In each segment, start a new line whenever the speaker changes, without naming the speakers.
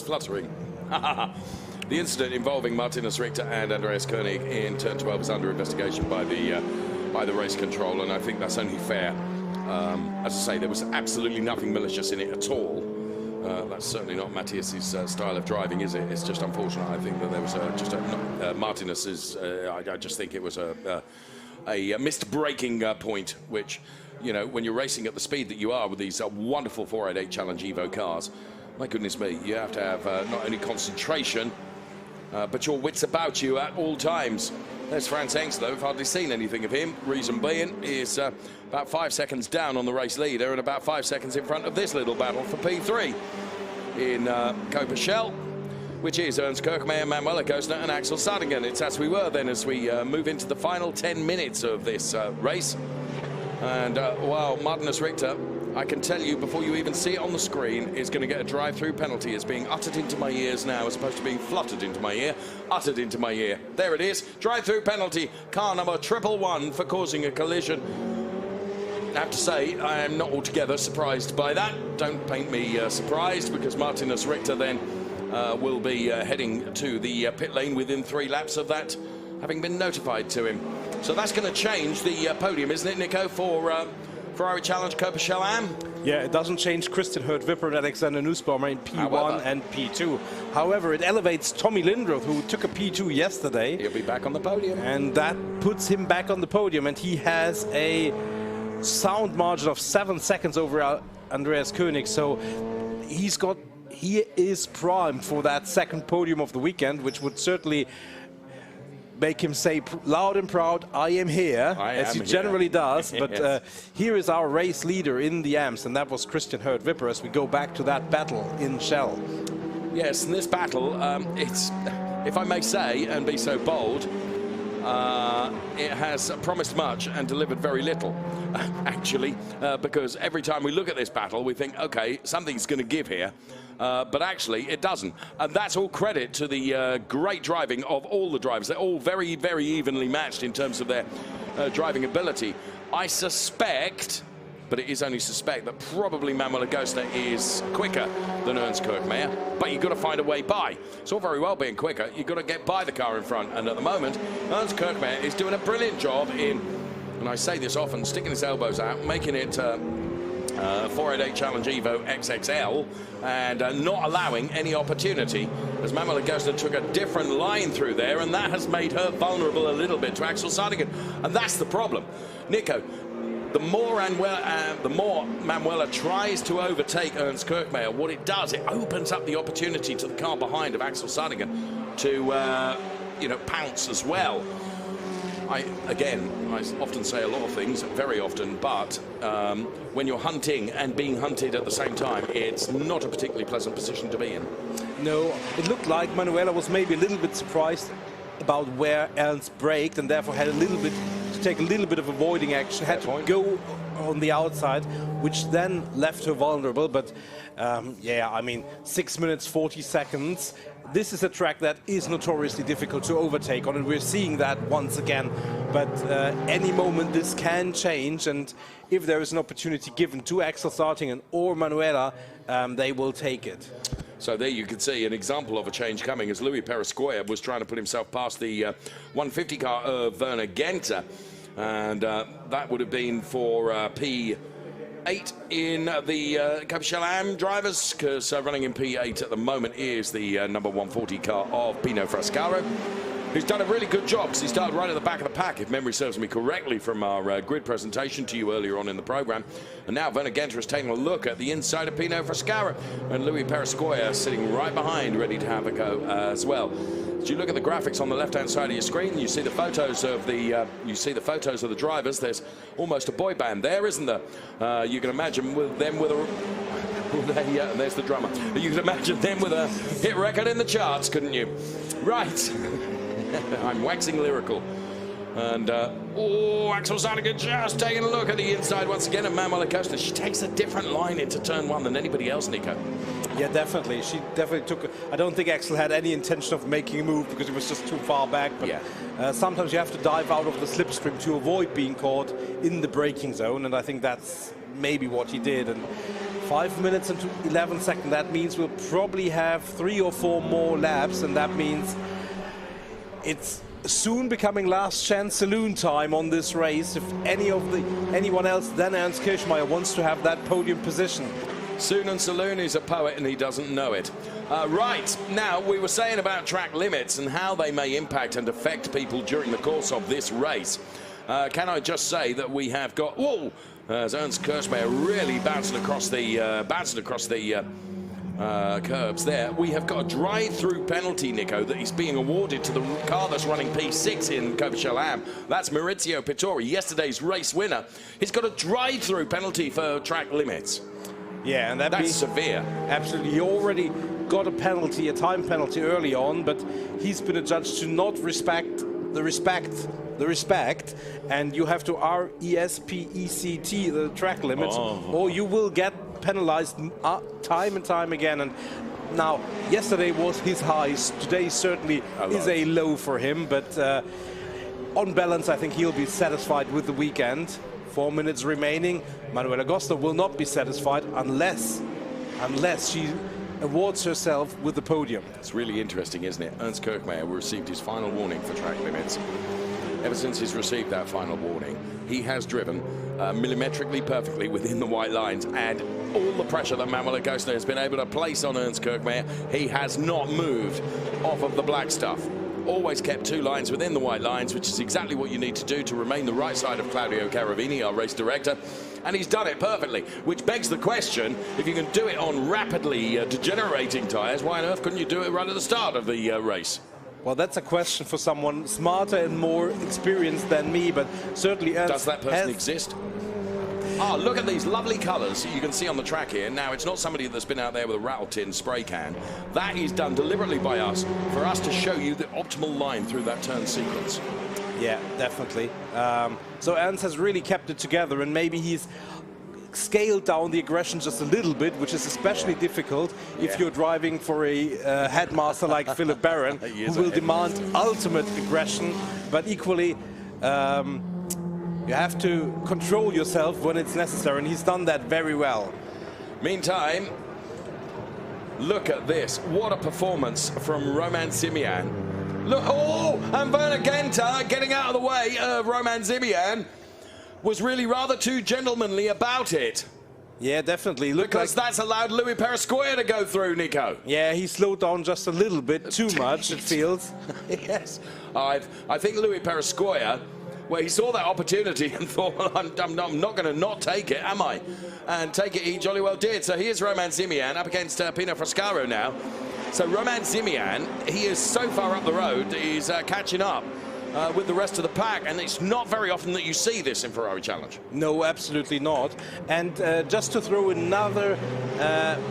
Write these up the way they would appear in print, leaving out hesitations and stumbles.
Fluttering. The incident involving Martinez Richter and Andreas Koenig in turn 12 is under investigation by the race control, and I think that's only fair. As I say, there was absolutely nothing malicious in it at all. That's certainly not Matthias's style of driving, is it? It's just unfortunate. I think that there was just Martinez's. I just think it was a missed braking point, which, you know, when you're racing at the speed that you are with these wonderful 488 Challenge Evo cars, my goodness me, you have to have not only concentration, but your wits about you at all times. There's Franz Hengst, though. I've hardly seen anything of him. Reason being is about 5 seconds down on the race leader and about 5 seconds in front of this little battle for P3 in Coppa Shell, which is Ernst Kirchmayr, Manuela Gostner and Axel Sardingen. It's as we were then as we move into the final 10 minutes of this race. And while Martinez Richter, I can tell you before you even see it on the screen, is going to get a drive-through penalty. It's being uttered into my ears now as opposed to being fluttered into my ear. Uttered into my ear. There it is. Drive-through penalty. Car number 111 for causing a collision. I have to say, I am not altogether surprised by that. Don't paint me surprised, because Martinez Richter then will be heading to the pit lane within 3 laps of that having been notified to him. So that's going to change the podium, isn't it, Nico, for Ferrari Challenge Coppa Shell Am?
Yeah, it doesn't change Christian Hurt-Wipper and Alexander Nussbaumer in P1 and P2. However, it elevates Tommy Lindroth, who took a P2 yesterday.
He'll be back on the podium.
And that puts him back on the podium, and he has a sound margin of 7 seconds over Andreas Koenig. So he is primed for that second podium of the weekend, which would certainly make him say loud and proud, I am here, as he generally does. But
yes.
Here is our race leader in the AMS, and that was Christian Hurt-Wipper, as we go back to that battle in Shell.
Yes, and this battle, it's, if I may say, and be so bold, it has promised much and delivered very little, actually, because every time we look at this battle, we think, okay, something's going to give here. But actually, it doesn't. And that's all credit to the great driving of all the drivers. They're all very, very evenly matched in terms of their driving ability. I suspect, but it is only suspect, that probably Manuela Gostner is quicker than Ernst Kirchmayr. But you've got to find a way by. It's all very well being quicker. You've got to get by the car in front. And at the moment, Ernst Kirchmayr is doing a brilliant job in, and I say this often, sticking his elbows out, making it 488 Challenge Evo XXL, and not allowing any opportunity, as Manuela Gostner took a different line through there, and that has made her vulnerable a little bit to Axel Sardingen. And that's the problem. Nico, the more Manuela tries to overtake Ernst Kirchmayr, what it does, it opens up the opportunity to the car behind of Axel Sardingen to, you know, pounce as well. I often say a lot of things, very often, but when you're hunting and being hunted at the same time, it's not a particularly pleasant position to be in.
No, it looked like Manuela was maybe a little bit surprised about where Ernst braked, and therefore had a little bit to take a little bit of avoiding action, had to go on the outside, which then left her vulnerable. But yeah, I mean, 6 minutes 40 seconds. This is a track that is notoriously difficult to overtake on, and we're seeing that once again. But any moment this can change, and if there is an opportunity given to Axel Sardingen or Manuela, they will take it.
So there you can see an example of a change coming, as Louis Perescoia was trying to put himself past the 150 car of Werner Gente, and that would have been for P8 in the Coppa Shell Am drivers, because running in P8 at the moment is the number 140 car of Pino Frascaro, who's done a really good job, because he started right at the back of the pack, if memory serves me correctly, from our grid presentation to you earlier on in the program. And now Werner Gente is taking a look at the inside of Pino Frascaro, and Louis Perescoia sitting right behind, ready to have a go as well. As you look at the graphics on the left-hand side of your screen, you see the photos of the drivers. There's almost a boy band there, isn't there? You can imagine with them with a yeah, there's the drummer. You can imagine them with a hit record in the charts, couldn't you? Right. I'm waxing lyrical. And, Axel Sardingen just taking a look at the inside once again of Manuela Gostner. She takes a different line into turn 1 than anybody else, Nico.
Yeah, definitely. She definitely took. I don't think Axel had any intention of making a move, because he was just too far back. But yeah. Sometimes you have to dive out of the slipstream to avoid being caught in the braking zone, and I think that's maybe what he did. And 5 minutes and 11 seconds. That means we'll probably have 3 or 4 more laps, and that means it's soon becoming last chance saloon time on this race. If anyone else than Ernst Kirchmeier wants to have that podium position.
Soon and Saloon is a poet and he doesn't know it. Right, now we were saying about track limits and how they may impact and affect people during the course of this race. Can I just say that we have got, whoa, as Ernst Kirchmeier really bouncing across the curbs there. We have got a drive-through penalty, Nico, that is being awarded to the car that's running P6 in Coppa Shell Am. That's Maurizio Pittori, yesterday's race winner. He's got a drive-through penalty for track limits.
Yeah, and
that's severe.
Absolutely. He already got a penalty, a time penalty early on, but he's been adjudged to not respect the respect, and you have to RESPECT the track limits, or you will get penalized time and time again. And now, yesterday was his highs. Today certainly is a low for him, but on balance, I think he'll be satisfied with the weekend. 4 minutes remaining. Manuela Gosta will not be satisfied unless she awards herself with the podium.
It's really interesting, isn't it? Ernst Kirchmeier received his final warning for track limits. Ever since he's received that final warning, he has driven millimetrically perfectly within the white lines, and all the pressure that Manuela Gosta has been able to place on Ernst Kirchmeier, he has not moved off of the black stuff. Always kept 2 lines within the white lines, which is exactly what you need to do to remain the right side of Claudio Caravini, our race director, and he's done it perfectly, which begs the question, if you can do it on rapidly degenerating tyres, why on earth couldn't you do it right at the start of the race?
Well, that's a question for someone smarter and more experienced than me, but certainly Ernst
does that person exist? Ah, look at these lovely colours you can see on the track here. Now, it's not somebody that's been out there with a rattle tin spray can. That is done deliberately by us, for us to show you the optimal line through that turn sequence.
Yeah, definitely. So Ernst has really kept it together, and maybe he's scaled down the aggression just a little bit, which is especially difficult if you're driving for a headmaster like Philip Barron, who will demand ultimate aggression, but equally you have to control yourself when it's necessary, and he's done that very well.
Meantime, look at this. What a performance from Roman Ziemian. Look, and Werner Genter getting out of the way of Roman Ziemian was really rather too gentlemanly about it.
Yeah, definitely.
Because that's allowed Louis Perescoia to go through, Nico.
Yeah, he slowed down just a little bit, too much, it feels.
Yes. I think Louis Perescoia, well, he saw that opportunity and thought, well, I'm not going to not take it, am I? And take it, he jolly well did. So here's Roman Ziemian up against Pino Frascaro now. So Roman Ziemian, he is so far up the road, he's catching up with the rest of the pack, and it's not very often that you see this in Ferrari Challenge.
No, absolutely not. And just to throw another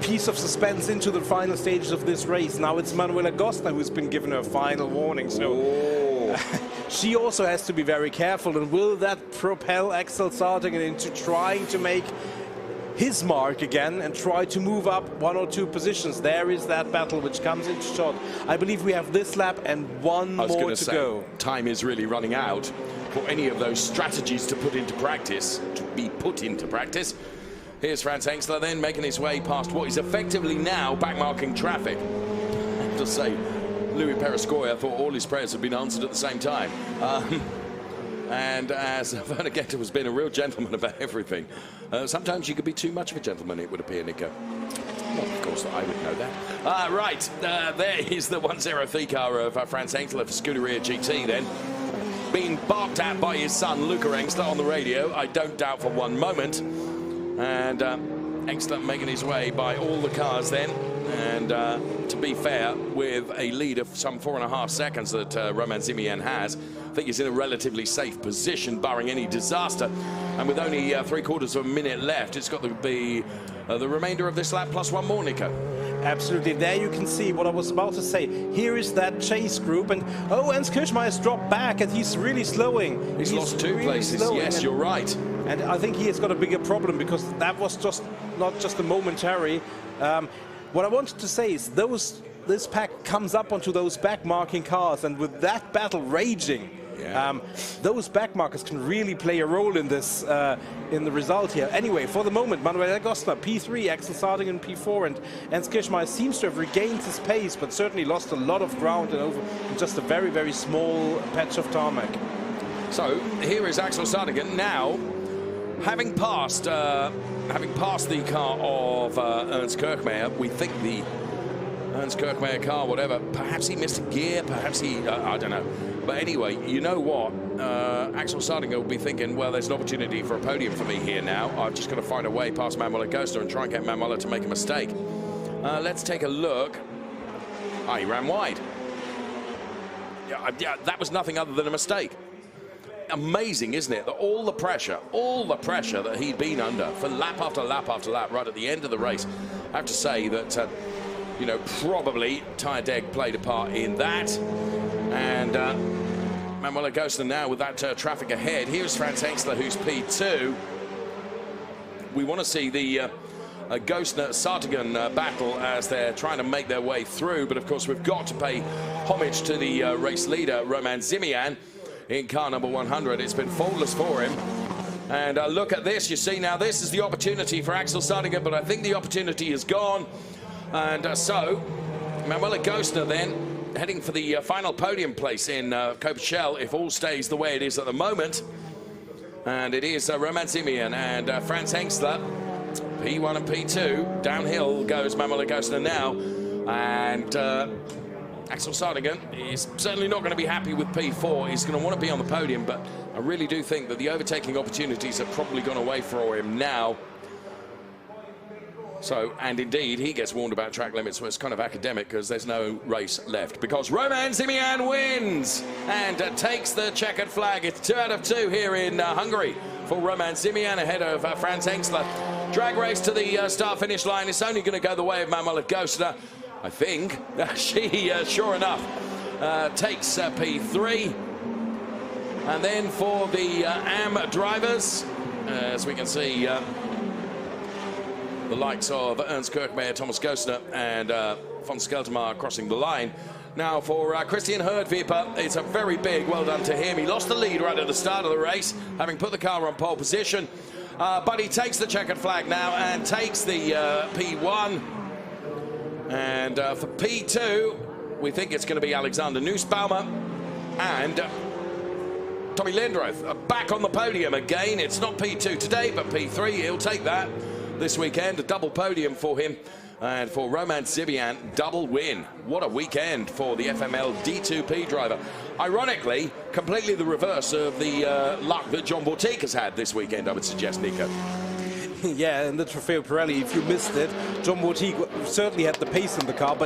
piece of suspense into the final stages of this race, now it's Manuela Gosta who's been given her final warning, so she also has to be very careful. And will that propel Axel Sarting into trying to make his mark again and try to move up 1 or 2 positions? There is that battle which comes into shot. I believe we have this lap and 1 more to go.
Time is really running out for any of those strategies to put into practice, Here's Franz Hengstler then making his way past what is effectively now backmarking traffic. I have to say, Louis Perescoia thought all his prayers had been answered at the same time. And as Werner Genter has been a real gentleman about everything, sometimes you could be too much of a gentleman, it would appear, Nico. Well, of course, I would know that. Right, there is the 103 car of Franz Hengstler for Scuderia GT then. Being barked at by his son, Luca Hengstler, on the radio, I don't doubt for one moment. And Hengstler making his way by all the cars then. And to be fair, with a lead of some 4.5 seconds that Roman Ziemian has, I think he's in a relatively safe position, barring any disaster. And with only 3/4 of a minute left, it's got to be the remainder of this lap plus 1 more, Nico.
Absolutely. There you can see what I was about to say. Here is that chase group, and Ernst Kirchmeier's dropped back, and he's really slowing.
He's lost 2 places. Yes, you're right.
And I think he has got a bigger problem, because that was just not just a momentary. What I wanted to say is this pack comes up onto those back-marking cars, and with that battle raging,
Yeah.
Those back markers can really play a role in this, in the result here. Anyway, for the moment, Manuel Gostner, P3, Axel Sardigan, P4, and Ernst Kirchmeier seems to have regained his pace, but certainly lost a lot of ground in just a very, very small patch of tarmac.
So here is Axel Sardigan now, having passed the car of Ernst Kirchmeier. We think the Ernst Kirchmeier car, whatever, perhaps he missed a gear, perhaps he, I don't know. But anyway, you know what? Axel Sardigan will be thinking, well, there's an opportunity for a podium for me here now. I've just got to find a way past Manuel Gostner and try and get Manuel to make a mistake. Let's take a look. He ran wide. Yeah, that was nothing other than a mistake. Amazing, isn't it, that all the pressure that he'd been under for lap after lap after lap, right at the end of the race, I have to say that, you know, probably tyre deg played a part in that. And Manuel Gostner now with that traffic ahead. Here's Franz Hengstler, who's P2. We want to see the Gostner-Sardigan battle as they're trying to make their way through. But, of course, we've got to pay homage to the race leader, Roman Ziemian, in car number 100. It's been faultless for him. And look at this. You see, now this is the opportunity for Axel Sardigan, but I think the opportunity is gone. And so, Manuel Gostner then heading for the final podium place in Coppa Shell, if all stays the way it is at the moment. And it is Roman Ziemian and Franz Hengstler, P1 and P2. Downhill goes Manuel Gostner now. And Axel Sardigan is certainly not going to be happy with P4. He's going to want to be on the podium, but I really do think that the overtaking opportunities have probably gone away for him now. So, and indeed, he gets warned about track limits, so it's kind of academic because there's no race left. Because Roman Ziemian wins and takes the checkered flag. It's 2 out of 2 here in Hungary for Roman Ziemian ahead of Franz Hengstler. Drag race to the start-finish line. It's only going to go the way of Manuel Gostner, I think. She, sure enough, takes P3. And then for the AM drivers, as we can see, the likes of Ernst Kirchmeier, Thomas Gostner, and von Skeltermaier crossing the line. Now for Christian Herdwieper, it's a very big well done to him. He lost the lead right at the start of the race, having put the car on pole position. But he takes the checkered flag now and takes the P1. And for P2, we think it's going to be Alexander Nussbaumer and Tommy Lindroth back on the podium again. It's not P2 today, but P3. He'll take that this weekend. A double podium for him. And for Roman Ziemian, double win. What a weekend for the FML D2P driver. Ironically, completely the reverse of the luck that John Bortique has had this weekend, I would suggest, Nico.
Yeah, and the Trofeo Pirelli, if you missed it, John Bortique certainly had the pace in the car, but